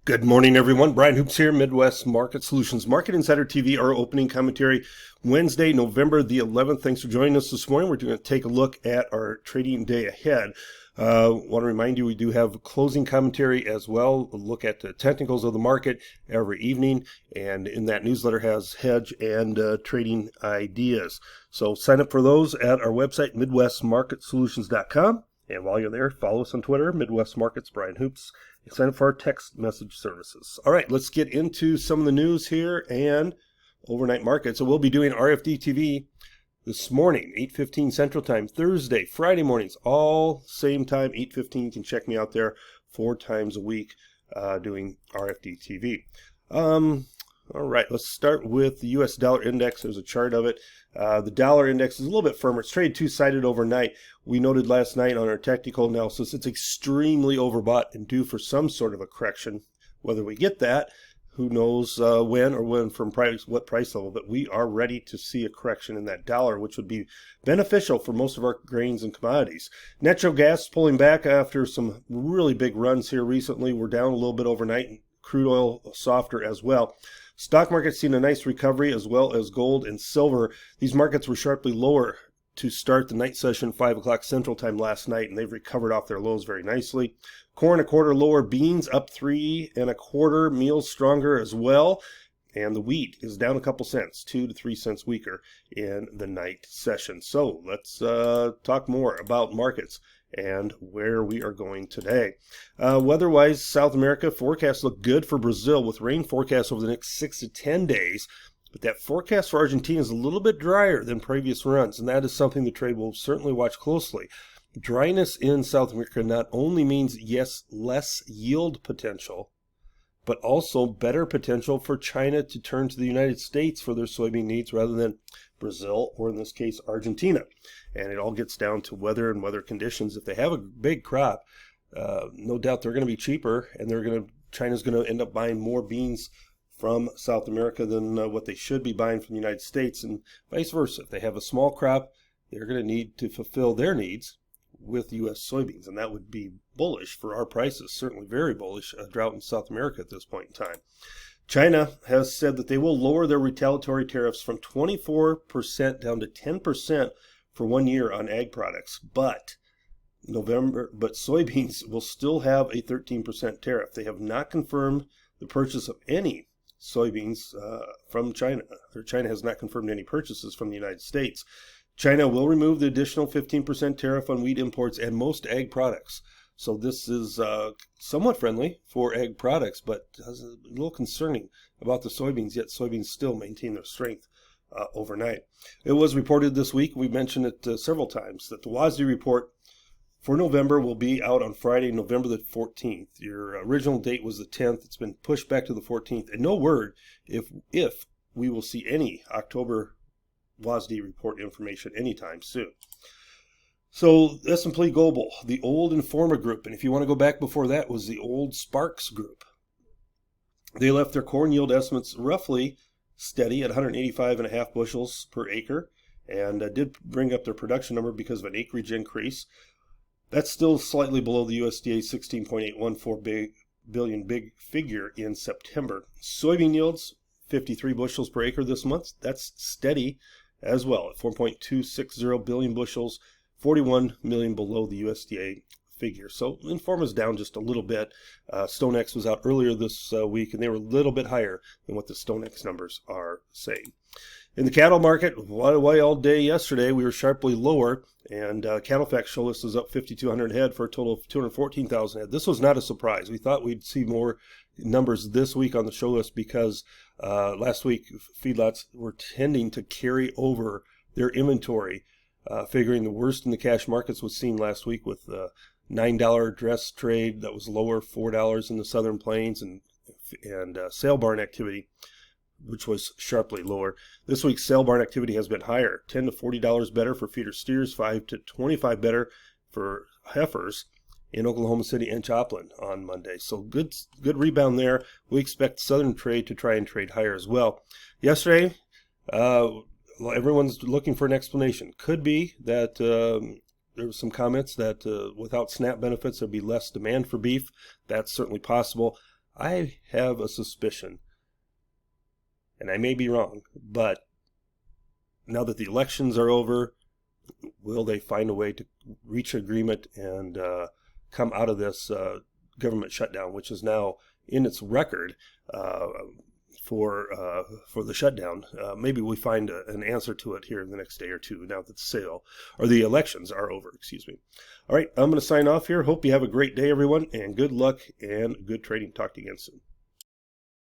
Good morning, everyone. Brian Hoops here, Midwest Market Solutions, Market Insider TV, our opening commentary, Wednesday, November the 11th. Thanks for joining us this morning. We're going to take a look at our trading day ahead. Want to remind you, we do have closing commentary as well. A look at the technicals of the market every evening, and in that newsletter has hedge and trading ideas. So sign up for those at our website, MidwestMarketSolutions.com. And while you're there, follow us on Twitter, Midwest Markets, Brian Hoops. Sign up for our text message services. All right, let's get into some of the news here and overnight market. So we'll be doing RFD TV this morning, 8:15 Central Time, Thursday, Friday mornings, all same time, 8:15. You can check me out there 4 times a week doing RFD TV. All right, let's start with the U.S. dollar index. There's a chart of it. The dollar index is a little bit firmer. It's traded two-sided overnight. We noted last night on our technical analysis it's extremely overbought and due for some sort of a correction. Whether we get that, who knows when or when from what price level, but we are ready to see a correction in that dollar, which would be beneficial for most of our grains and commodities. Natural gas pulling back after some really big runs here recently. We're down a little bit overnight, and crude oil softer as well. Stock market's seen a nice recovery, as well as gold and silver. These markets were sharply lower to start the night session 5 o'clock Central Time last night, and they've recovered off their lows very nicely. Corn a quarter lower, beans up 3 1/4, meals stronger as well, and the wheat is down a couple cents, 2 to 3 cents weaker in the night session. So let's talk more about markets and where we are going today. Weather-wise, South America forecasts look good for Brazil with rain forecasts over the next 6 to 10 days. But that forecast for Argentina is a little bit drier than previous runs, and that is something the trade will certainly watch closely. Dryness in South America not only means, yes, less yield potential, but also better potential for China to turn to the United States for their soybean needs rather than Brazil, or in this case, Argentina. And it all gets down to weather and weather conditions. If they have a big crop, no doubt they're going to be cheaper, and China's going to end up buying more beans from South America than what they should be buying from the United States, and vice versa. If they have a small crop, they're going to need to fulfill their needs with U.S. soybeans, and that would be bullish for our prices, certainly very bullish, a drought in South America at this point in time. China has said that they will lower their retaliatory tariffs from 24% down to 10% for 1 year on ag products, but soybeans will still have a 13% tariff. They have not confirmed the purchase of any soybeans from China, or China has not confirmed any purchases from the United States. China will remove the additional 15% tariff on wheat imports and most ag products. So this is somewhat friendly for ag products, but a little concerning about the soybeans, yet soybeans still maintain their strength overnight. It was reported this week, we mentioned it several times, that the WASDE report for November will be out on Friday, November the 14th. Your original date was the 10th. It's been pushed back to the 14th. And no word if we will see any October WASDE report information anytime soon. So S&P Global, the old Informa Group, and if you want to go back before that, was the old Sparks Group. They left their corn yield estimates roughly steady at 185.5 bushels per acre, and did bring up their production number because of an acreage increase. That's still slightly below the USDA 16.814 billion big figure in September. Soybean yields, 53 bushels per acre this month. That's steady as well at 4.260 billion bushels, 41 million below the USDA figure. So Informa's down just a little bit. StoneX was out earlier this week, and they were a little bit higher than what the StoneX numbers are saying. In the cattle market, way all day yesterday, we were sharply lower, and CattleFax show list is up 5,200 head for a total of 214,000 head. This was not a surprise. We thought we'd see more numbers this week on the show list because last week feedlots were tending to carry over their inventory, figuring the worst in the cash markets was seen last week with the $9 dress trade that was lower, $4 in the Southern Plains, and sale barn activity, which was sharply lower. This week's sale barn activity has been higher, $10 to $40 better for feeder steers, $5 to $25 better for heifers in Oklahoma City and Joplin on Monday. So good rebound there. We expect Southern trade to try and trade higher as well. Yesterday, everyone's looking for an explanation. Could be that there were some comments that without SNAP benefits, there'd be less demand for beef. That's certainly possible. I have a suspicion, and I may be wrong, but now that the elections are over, will they find a way to reach agreement and come out of this government shutdown, which is now in its record for the shutdown? Maybe we find an answer to it here in the next day or two, now that the elections are over, excuse me. All right, I'm going to sign off here. Hope you have a great day, everyone, and good luck and good trading. Talk to you again soon.